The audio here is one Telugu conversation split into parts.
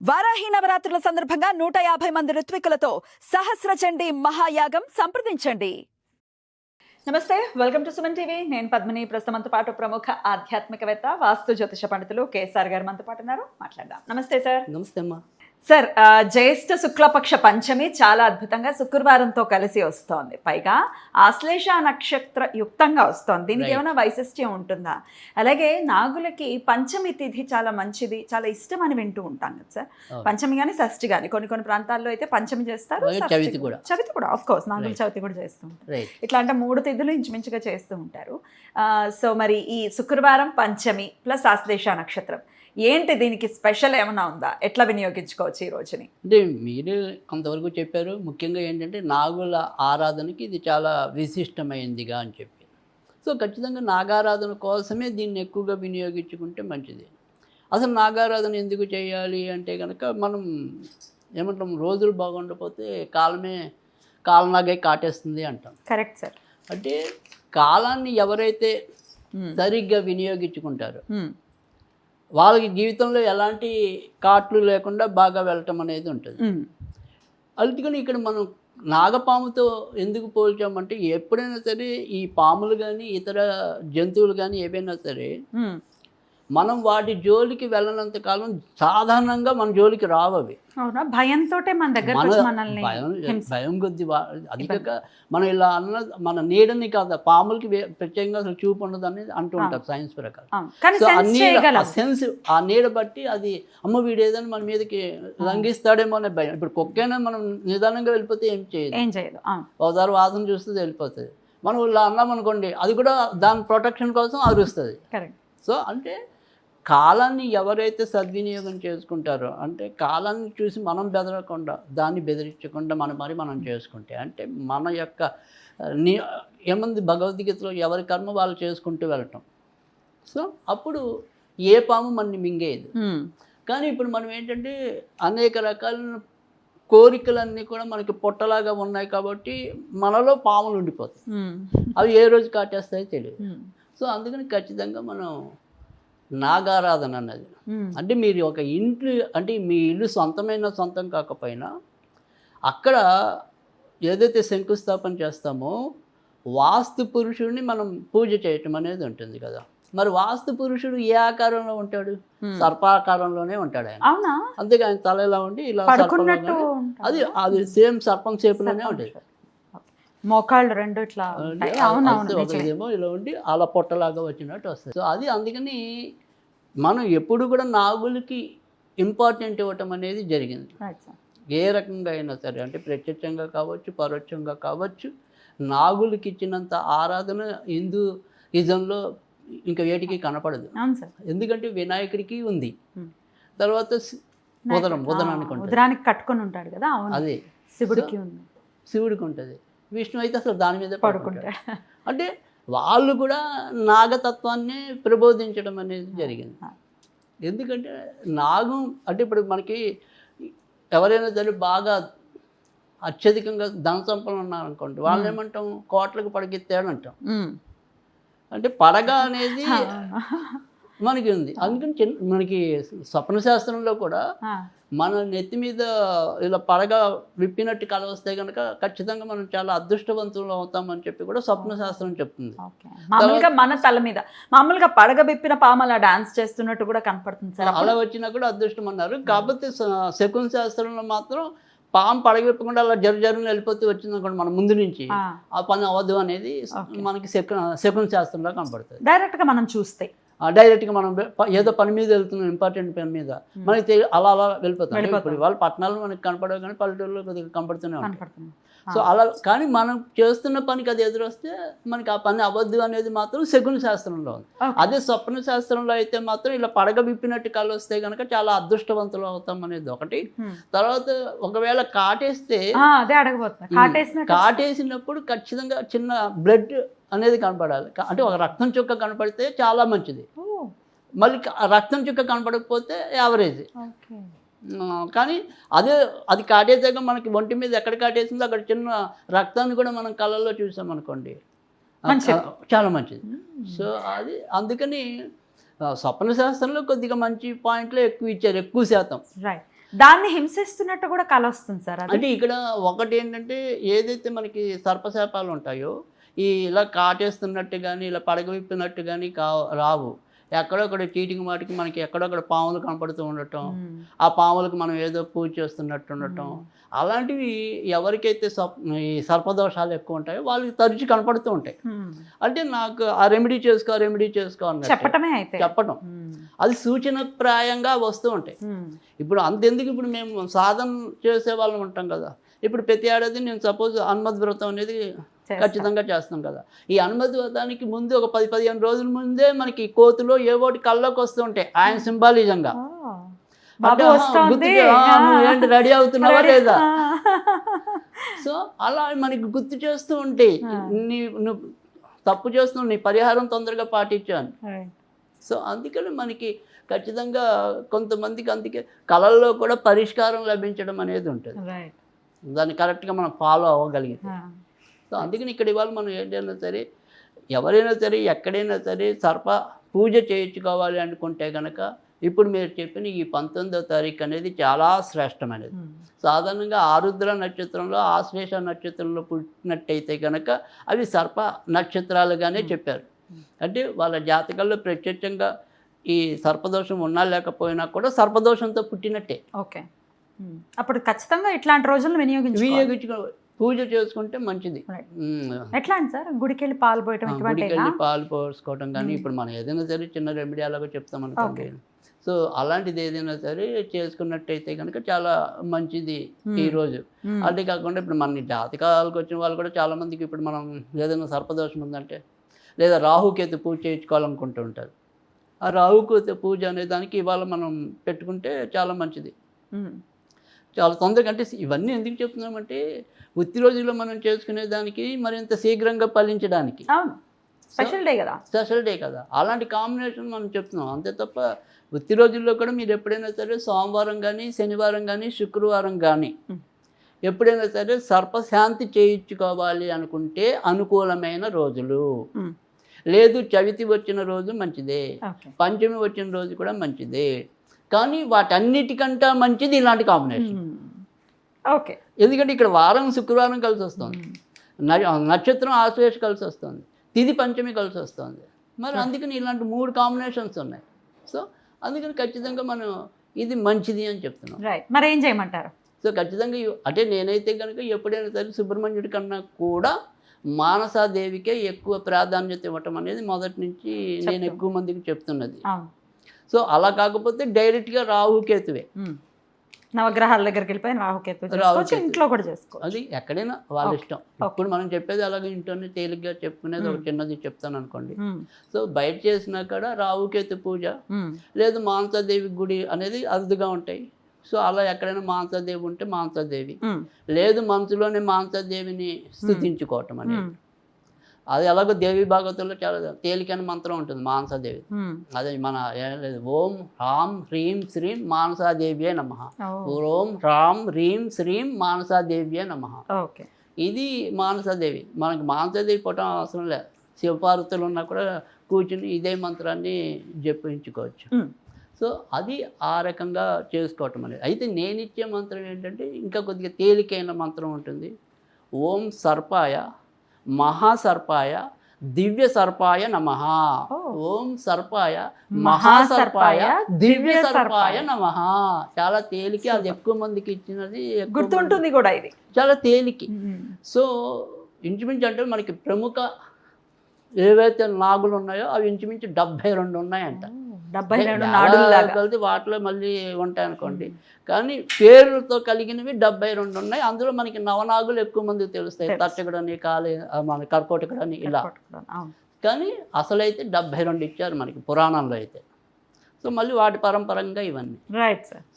వారాహి నవరాత్రుల సందర్భంగా 150 మంది ఋత్వికులతో సహస్ర చండీ మహాయాగం సంప్రదించండి. నమస్తే, వెల్కమ్ టు సుమన్ టీవీ. నేను పద్మిని. ప్రస్తుతం మనతో పాటు ప్రముఖ ఆధ్యాత్మికవేత్త, వాస్తు జ్యోతిష పండితులు కేఎస్ఆర్ గారు మనతో పాటు ఉన్నారు. మాట్లాడదాం. నమస్తే సార్. నమస్తే అమ్మా. సార్, జ్యేష్ఠ శుక్లపక్ష పంచమి చాలా అద్భుతంగా శుక్రవారంతో కలిసి వస్తోంది. పైగా ఆశ్లేష నక్షత్ర యుక్తంగా వస్తోంది. దీనికి ఏమైనా వైశిష్ట్యం ఉంటుందా? అలాగే నాగులకి పంచమి తిథి చాలా మంచిది, చాలా ఇష్టం అని వింటూ ఉంటాం కదా సార్. పంచమి కానీ షష్ఠి కానీ కొన్ని ప్రాంతాల్లో అయితే పంచమి చేస్తారు, చవితి కూడా ఆఫ్ కోర్స్ నాగుల చవితి కూడా చేస్తూ ఉంటారు. ఇట్లా అంటే 3 తిథులు ఇంచుమించుగా చేస్తూ ఉంటారు. సో మరి ఈ శుక్రవారం పంచమి ప్లస్ ఆశ్లేష నక్షత్రం ఏంటి, దీనికి స్పెషల్ ఏమైనా ఉందా? ఎట్లా వినియోగించుకోవచ్చు ఈ రోజుని? అంటే మీరు కొంతవరకు చెప్పారు. ముఖ్యంగా ఏంటంటే నాగుల ఆరాధనకి ఇది చాలా విశిష్టమైందిగా అని చెప్పి, సో ఖచ్చితంగా నాగారాధన కోసమే దీన్ని ఎక్కువగా వినియోగించుకుంటే మంచిది. అసలు నాగారాధన ఎందుకు చేయాలి అంటే కనుక మనం ఏమంటాం, రోజులు బాగుండకపోతే కాలనాగే కాటేస్తుంది అంటాం. Correct sir. అంటే కాలాన్ని ఎవరైతే సరిగ్గా వినియోగించుకుంటారో వాళ్ళకి జీవితంలో ఎలాంటి కాట్లు లేకుండా బాగా వెళ్ళటం అనేది ఉంటుంది. అందుకని ఇక్కడ మనం నాగపాముతో ఎందుకు పోల్చామంటే, ఎప్పుడైనా సరే ఈ పాములు కానీ ఇతర జంతువులు కానీ ఏవైనా సరే మనం వాటి జోలికి వెళ్ళనంత కాలం సాధారణంగా మన జోలికి రావు అవి. అవునా? భయంతో మన దగ్గర భయం కొద్ది అది కాక మనం ఇలా మన నీడని కాదు, పాములకి ప్రత్యేకంగా అసలు చూపు ఉండదు అనేది అంటూ ఉంటారు సైన్స్ ప్రకారం. సో ఆ నీడ బట్టి అది అమ్మ వీడు ఏదైనా మన మీదకి లంఘిస్తాడేమో అనే భయం. ఇప్పుడు కుక్కైనా మనం నిదానంగా వెళ్ళిపోతే ఏం చేయదు, ఒకసారి వాసన చూస్తుంది వెళ్ళిపోతుంది. మనం ఇలా అన్నాం అనుకోండి, అది కూడా దాని ప్రొటెక్షన్ కోసం అరుస్తుంది. సో అంటే కాలాన్ని ఎవరైతే సద్వినియోగం చేసుకుంటారో, అంటే కాలాన్ని చూసి మనం బెదరకుండా దాన్ని బెదిరించకుండా మనం చేసుకుంటే, అంటే మన యొక్క ఏమంది భగవద్గీతలో ఎవరి కర్మ వాళ్ళు చేసుకుంటూ వెళ్ళటం. సో అప్పుడు ఏ పాము మనని మింగేది. కానీ ఇప్పుడు మనం ఏంటంటే అనేక రకాల కోరికలన్నీ కూడా మనకి పొట్టలాగా ఉన్నాయి కాబట్టి మనలో పాములు ఉండిపోతాయి. అవి ఏ రోజు కాటేస్తాయో తెలియదు. సో అందుకని ఖచ్చితంగా మనం నాగారాధన అన్నది, అంటే మీరు ఒక ఇంట్లో, అంటే మీ ఇల్లు సొంతం కాకపోయినా అక్కడ ఏదైతే శంకుస్థాపన చేస్తామో వాస్తు పురుషుడిని మనం పూజ చేయటం అనేది ఉంటుంది కదా. మరి వాస్తు పురుషుడు ఏ ఆకారంలో ఉంటాడు? సర్పాకారంలోనే ఉంటాడు ఆయన. అవునా? అంతేగా ఆయన తల ఎలా ఉండి ఇలా అది సేమ్ సర్పం షేపులోనే ఉంటుంది. మోకాళ్ళు రెండు ఇట్లా ఒకదేమో ఇలా ఉండి అలా పొట్టలాగా వచ్చినట్టు వస్తుంది. సో అది అందుకని మనం ఎప్పుడు కూడా నాగులకి ఇంపార్టెంట్ ఇవ్వటం అనేది జరిగింది. ఏ రకంగా అయినా సరే, అంటే ప్రత్యక్షంగా కావచ్చు పరోక్షంగా కావచ్చు, నాగులకి ఇచ్చినంత ఆరాధన హిందూయిజంలో ఇంకా వేటికి కనపడదు. ఎందుకంటే వినాయకుడికి ఉంది, తర్వాత ఉదరానికి కట్టుకొని ఉంటాడు కదా, అదే శివుడికి ఉంటుంది. విష్ణు అయితే అసలు దాని మీద పడుకుంటాడు. అంటే వాళ్ళు కూడా నాగతత్వాన్ని ప్రబోధించడం అనేది జరిగింది. ఎందుకంటే నాగం అంటే ఇప్పుడు మనకి ఎవరైనా సరే బాగా అత్యధికంగా ధన సంపన్నులు ఉన్నారనుకోండి, వాళ్ళని ఏమంటాం, కోట్లకు పడగెత్తాడు అంటాం. అంటే పడగ అనేది మనకి ఉంది. అందుకని మనకి స్వప్న శాస్త్రంలో కూడా మన నెత్తి మీద ఇలా పడగ విప్పినట్టు కళ వస్తే కనుక ఖచ్చితంగా మనం చాలా అదృష్టవంతులు అవుతామని చెప్పి కూడా స్వప్న శాస్త్రం చెప్తుంది. మామూలుగా మన తల మీద మామూలుగా పడగ విప్పిన పాము అలా డాన్స్ చేస్తున్నట్టు కూడా కనపడుతుంది సార్. అలా వచ్చినా కూడా అదృష్టం అన్నారు. కాకపోతే శకున శాస్త్రంలో మాత్రం పాము పడగ అలా జరుని వెళ్ళిపోతూ వచ్చింది అనుకోండి మన ముందు నుంచి, ఆ పని అవ్వదు అనేది మనకి శకున శాస్త్రంలో కనపడుతుంది. డైరెక్ట్గా మనం చూస్తే డైరెక్ట్గా మనం ఏదో పని మీద వెళ్తున్నాం, ఇంపార్టెంట్ పని మీద, మనకి అలా వెళ్ళిపోతాం. ఇప్పుడు వాళ్ళు పట్టణాలు మనకి కనపడవు కానీ పల్లెటూరులో కొద్దిగా కనపడుతూనే ఉంటాయి. సో అలా కానీ మనం చేస్తున్న పనికి అది ఎదురొస్తే మనకి ఆ పని అవ్వద్దు అనేది మాత్రం శకున శాస్త్రంలో ఉంది. అదే స్వప్న శాస్త్రంలో అయితే మాత్రం ఇలా పడగ విప్పినట్టు కళ్ళు వస్తే కనుక చాలా అదృష్టవంతులు అవుతాం అనేది ఒకటి. తర్వాత ఒకవేళ కాటేస్తే కాటేసినప్పుడు ఖచ్చితంగా చిన్న బ్లడ్ అనేది కనపడాలి. అంటే ఒక రక్తం చుక్క కనపడితే చాలా మంచిది, మళ్ళీ రక్తం చుక్క కనపడకపోతే యావరేజ్. కానీ అది కాటేసాక మనకి ఒంటి మీద ఎక్కడ కాటేసిందో అక్కడ చిన్న రక్తాన్ని కూడా మనం కళ్ళల్లో చూసామనుకోండి, చాలా మంచిది. సో అది అందుకని స్వప్న శాస్త్రంలో కొద్దిగా మంచి పాయింట్లు ఎక్కువ ఇచ్చారు, ఎక్కువ శాతం. దాన్ని హింసిస్తున్నట్టు కూడా కల వస్తుంది సార్. అంటే ఇక్కడ ఒకటి ఏంటంటే ఏదైతే మనకి సర్పశాపాలు ఉంటాయో ఇలా కాటేస్తున్నట్టు కానీ ఇలా పడగవిప్పినట్టు కానీ రావు. ఎక్కడొక్కడ చీటికి మాటికి మనకి ఎక్కడొక్కడ పాములు కనపడుతూ ఉండటం, ఆ పాములకు మనం ఏదో పూజ చేస్తున్నట్టు ఉండటం, అలాంటివి ఎవరికైతే ఈ సర్పదోషాలు ఎక్కువ ఉంటాయో వాళ్ళకి తరచు కనపడుతూ ఉంటాయి. అంటే నాకు ఆ రెమెడీ చేసుకో అన్నట్టు చెప్పటం, అది సూచనప్రాయంగా వస్తూ ఉంటాయి. ఇప్పుడు అంతెందుకు, ఇప్పుడు మేము సాధన చేసే వాళ్ళం ఉంటాం కదా, ఇప్పుడు ప్రతి ఏడాది నేను సపోజ్ హనుమద్ వ్రతం అనేది ఖచ్చితంగా చేస్తాం కదా. ఈ హనుమద్ వ్రతానికి ముందు ఒక 10-15 రోజుల ముందే మనకి కోతులో ఏవోటి కళ్ళలోకి వస్తూ ఉంటాయి ఆయన సింబాలిజంగా. ఏంటి రెడీ అవుతున్నావా లేదా, సో అలా మనకి గుర్తు చేస్తూ ఉంటాయి, నువ్వు తప్పు చేస్తున్నావు, నీ పరిహారం తొందరగా పాటించాను. సో అందుకని మనకి ఖచ్చితంగా కొంతమందికి అందుకే కళల్లో కూడా పరిష్కారం లభించడం అనేది ఉంటుంది, దాన్ని కరెక్ట్గా మనం ఫాలో అవ్వగలిగితే. సో అందుకని ఇక్కడ ఇవాళ మనం ఏంటైనా సరే ఎవరైనా సరే ఎక్కడైనా సరే సర్ప పూజ చేయించుకోవాలి అనుకుంటే కనుక ఇప్పుడు మీరు చెప్పిన ఈ 19వ తారీఖు అనేది చాలా శ్రేష్టమైనది. సాధారణంగా ఆరుద్ర నక్షత్రంలో ఆశ్లేష నక్షత్రంలో పుట్టినట్టయితే కనుక అవి సర్ప నక్షత్రాలుగానే చెప్పారు. అంటే వాళ్ళ జాతకాల్లో ప్రత్యక్షంగా ఈ సర్పదోషం ఉన్నా లేకపోయినా కూడా సర్పదోషంతో పుట్టినట్టే. ఓకే, అప్పుడు ఖచ్చితంగా ఇట్లాంటి రోజులు వినియోగించుకోవాలి, పూజ చేసుకుంటే మంచిది. ఎట్లా అండి సార్, గుడికి వెళ్ళి పాలు పోయటం, గుడికి వెళ్ళి పాలు పోసుకోవటం కానీ, ఇప్పుడు మనం ఏదైనా సరే చిన్న రెమెడీ అలాగే చెప్తాం అనుకోండి, సో అలాంటిది ఏదైనా సరే చేసుకున్నట్టయితే కనుక చాలా మంచిది ఈరోజు. అదే కాకుండా ఇప్పుడు మన జాతకాలకు వచ్చిన వాళ్ళు కూడా చాలా మందికి ఇప్పుడు మనం ఏదైనా సర్పదోషం ఉందంటే లేదా రాహుకేతు పూజ చేయించుకోవాలనుకుంటూ ఉంటారు. ఆ రాహుకేతు పూజ అనే దానికి ఇవాళ మనం పెట్టుకుంటే చాలా మంచిది, చాలా తొందరగా. అంటే ఇవన్నీ ఎందుకు చెప్తున్నామంటే ఉత్తి రోజుల్లో మనం చేసుకునే దానికి మరింత శీఘ్రంగా ఫలించడానికి. స్పెషల్ డే కదా, స్పెషల్ డే కదా, అలాంటి కాంబినేషన్ మనం చెప్తున్నాం. అంతే తప్ప ఉత్తి రోజుల్లో కూడా మీరు ఎప్పుడైనా సరే సోమవారం కానీ శనివారం కానీ శుక్రవారం కానీ ఎప్పుడైనా సరే సర్పశాంతి చేయించుకోవాలి అనుకుంటే అనుకూలమైన రోజులు. లేదు చవితి వచ్చిన రోజు మంచిదే, పంచమి వచ్చిన రోజు కూడా మంచిదే, కానీ వాటన్నిటికంటే మంచిది ఇలాంటి కాంబినేషన్. ఓకే, ఎందుకంటే ఇక్కడ వారం శుక్రవారం కలిసి వస్తుంది, నక్షత్రం ఆశ్లేష కలిసి వస్తుంది, తిథి పంచమి కలిసి వస్తుంది, మరి అందుకని ఇలాంటి 3 కాంబినేషన్స్ ఉన్నాయి. సో అందుకని ఖచ్చితంగా మనం ఇది మంచిది అని చెప్తున్నాం. మరి ఏం చేయమంటారు? సో ఖచ్చితంగా అంటే నేనైతే కనుక ఎప్పుడైనా సరే సుబ్రహ్మణ్యుడి కన్నా కూడా మానసాదేవికే ఎక్కువ ప్రాధాన్యత ఇవ్వటం అనేది మొదటి నుంచి నేను ఎక్కువ మందికి చెప్తున్నది. సో అలా కాకపోతే డైరెక్ట్గా రాహుకేతువే, నవగ్రహాల దగ్గరికి వెళ్ళిపోయి రాహుకేతు ఇంట్లో కూడా చేసుకో, అది ఎక్కడైనా వాళ్ళ ఇష్టం. ఇప్పుడు మనం చెప్పేది అలాగే ఇంట్లోనే తేలిగ్గా చెప్పుకునేది ఒక చిన్నది చెప్తాను అనుకోండి. సో బయట చేసినా కూడా రాహుకేతు పూజ లేదు మానసాదేవి గుడి అనేది అరుదుగా ఉంటాయి. సో అలా ఎక్కడైనా మానసాదేవి ఉంటే మానసాదేవి, లేదు మనసులోనే మానసాదేవిని స్తుతించుకోవటం అనేది. అది ఎలాగో దేవి భాగవతంలో చాలా తేలికైన మంత్రం ఉంటుంది మానసాదేవి. అదే మన ఓం హ్రాం హ్రీం శ్రీం మానసాదేవ్యే నమః, ఓం హ్రాం హ్రీం శ్రీం మానసాదేవ్యే నమః. ఇది మానసాదేవి. మనకి మానసాదేవి పుట్టడం అవసరం లేదు, శివపార్వతులు ఉన్నా కూడా కూర్చుని ఇదే మంత్రాన్ని జపించుకోవచ్చు. సో అది ఆ రకంగా చేసుకోవటం అనేది. అయితే నేను ఇచ్చే మంత్రం ఏంటంటే ఇంకా కొద్దిగా తేలికైన మంత్రం ఉంటుంది. ఓం సర్పాయ మహాసర్పాయ దివ్య సర్పాయ నమః. ఓం సర్పాయ మహాసర్పాయ దివ్య సర్పాయ నమః. చాలా తేలిక, అది ఎక్కువ మందికి ఇచ్చినది, గుర్తుంటుంది కూడా, ఇది చాలా తేలిక. సో ఇంచుమించు అంటే మనకి ప్రముఖ ఏవైతే నాగులు ఉన్నాయో అవి ఇంచుమించు 72 ఉన్నాయంట. 72 కలిసి వాటిలో మళ్ళీ ఉంటాయి అనుకోండి, కానీ పేర్లతో కలిగినవి 72 ఉన్నాయి. అందులో మనకి నవనాగులు ఎక్కువ మందికి తెలుస్తాయి, తర్చకుడని కాళీ మన కర్కోటకుడని ఇలా. కానీ అసలైతే 72 ఇచ్చారు మనకి పురాణంలో అయితే. సో మళ్ళీ వాటి పరంపరంగా ఇవన్నీ.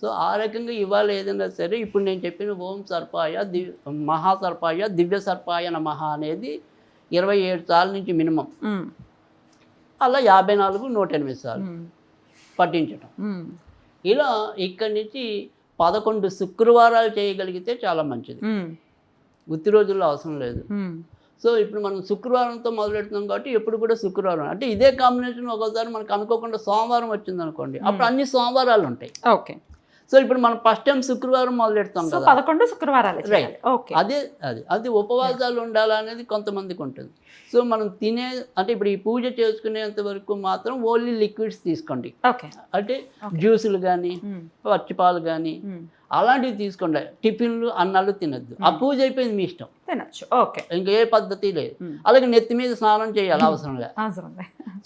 సో ఆ రకంగా ఇవాళ ఏదైనా సరే ఇప్పుడు నేను చెప్పిన ఓం సర్పాయ మహాసర్పాయ దివ్య సర్పాయ నమః అనేది 27 సార్లు నుంచి మినిమం, అలా 54 108 సార్లు పఠించటం. ఇలా ఇక్కడి నుంచి 11 శుక్రవారాలు చేయగలిగితే చాలా మంచిది. ఉత్తి రోజుల్లో అవసరం లేదు. సో ఇప్పుడు మనం శుక్రవారంతో మొదలెడుతున్నాం కాబట్టి ఎప్పుడు కూడా శుక్రవారం, అంటే ఇదే కాంబినేషన్ ఒకసారి మనకు అనుకోకుండా సోమవారం వచ్చింది అనుకోండి, అప్పుడు అన్ని సోమవారాలు ఉంటాయి. ఓకే, సో ఇప్పుడు మనం ఫస్ట్ టైం శుక్రవారం మొదలెడతాం సో కదా 11 శుక్రవారాలు రైట్ ఓకే అది ఉపవాసాలు ఉండాలనేది కొంతమందికి ఉంటుంది. సో మనం అంటే ఇప్పుడు ఈ పూజ చేసుకునేంత వరకు మాత్రం ఓన్లీ లిక్విడ్స్ తీసుకోండి. ఓకే అంటే జ్యూసులు కానీ పచ్చిపాలు కానీ అలాంటివి తీసుకోండి. టిఫిన్లు అన్నాలు తినద్దు. ఆ పూజ అయిపోయింది మీ ఇష్టం, తినచ్చు. ఓకే, ఇంకా ఏ పద్ధతి లేదు. అలాగే నెత్తి మీద స్నానం చేయాలి అవసరం లేదు.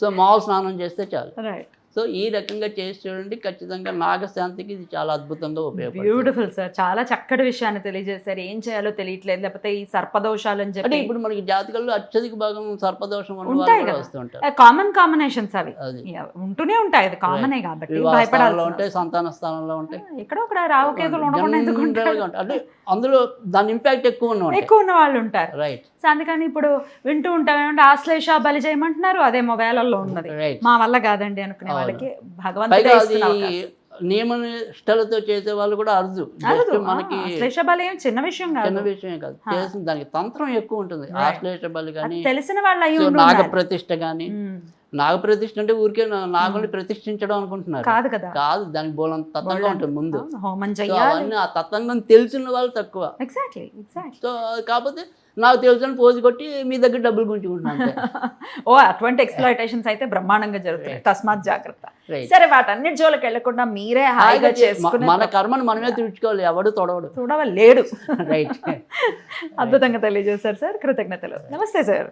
సో మామూలు స్నానం చేస్తే చాలు. రైట్. సో ఈ రకంగా చేసి చూడండి, ఖచ్చితంగా నాగశాంతికి ఇది చాలా అద్భుతంగా ఉపయోగపడుతుంది. బ్యూటిఫుల్ సార్, చాలా చక్కటి విషయాన్ని తెలియజేశారు. ఏం చేయాలో తెలియట్లేదు, లేకపోతే ఈ సర్పదోషాలు అని అంటే చెప్పి ఇప్పుడు మనకి జాతకాల్లో అత్యధిక భాగం సర్పదోషం ఉన్న ఉంటాయి వాళ్ళు కూడా కదా, వస్తుంటారు. కామన్ కాంబినేషన్స్ అవి అది ఉంటూనే ఉంటాయి. అది కామనే కాబట్టి వివాహ స్థానంలో భయపడాలి. ఉంటాయి, సంతాన స్థానంలో ఉంటాయి, ఇక్కడ ఒక రావుకేతులు ఉండకుండా ఎందుకు ఉంటారు? జనరల్గా ఉంటాయి. అంటే అందులో దాని ఇంపాక్ట్ ఎక్కువ ఉన్న ఎక్కువ ఉన్న వాళ్ళు ఉంటారు. రైట్. సో అందుకని ఇప్పుడు వింటూ ఉంటాం ఏమంటే ఆశ్లేష బలి చేయమంటున్నారు, అదేమో వేలల్లో ఉన్నది, రైట్. మా వల్ల కాదండి అనుకునే వాళ్ళకి పైగా భగవంతుడే అది ఇస్తున్న అవకాశం. నియమ నిష్టలతో చేసే వాళ్ళు కూడా అరుదు. అరుదు. Just మనకి ఆశ్లేష బలి ఏం చిన్న విషయం చిన్న కాదు, విషయం కాదు, చేసిన దానికి తంత్రం ఎక్కువ ఉంటుంది. ఆశ్లేష బలి కానీ, తెలిసిన వాళ్ళు అయ్యి నాగప్రతిష్ఠ కానీ. నాగప్రతిష్ఠ అంటే ఊరికే నాగుల్ని ప్రతిష్ఠించడం అనుకుంటున్నారు, కాదు కదా. కాదు, దానికి బోలంత తత్వంగా ఉంటుంది ముందు. హోమం సో చెయ్యాలి. అవన్నీ ఆ తత్వంగా తెలిసిన వాళ్ళు తక్కువ. ఎగ్జాక్ట్లీ. సో కాకపోతే నాకు తెలుసు పోజు కొట్టి మీ దగ్గర డబ్బులు గుంజుకుంటున్నాను. ఓ అటువంటి ఎక్స్‌ప్లాయిటేషన్స్ అయితే బ్రహ్మాండంగా జరుగుతాయి, తస్మాత్ జాగ్రత్త. Right. సరే, వాటన్నిటి జోలికి వెళ్లకుండా మీరే హాయిగా చేసుకుని మన కర్మను మనమే తీర్చుకోవాలి, ఎవడు తొడవడు. చూడవలేడు. రైట్. అద్భుతంగా తెలియజేశారు సార్, కృతజ్ఞతలు. నమస్తే సార్.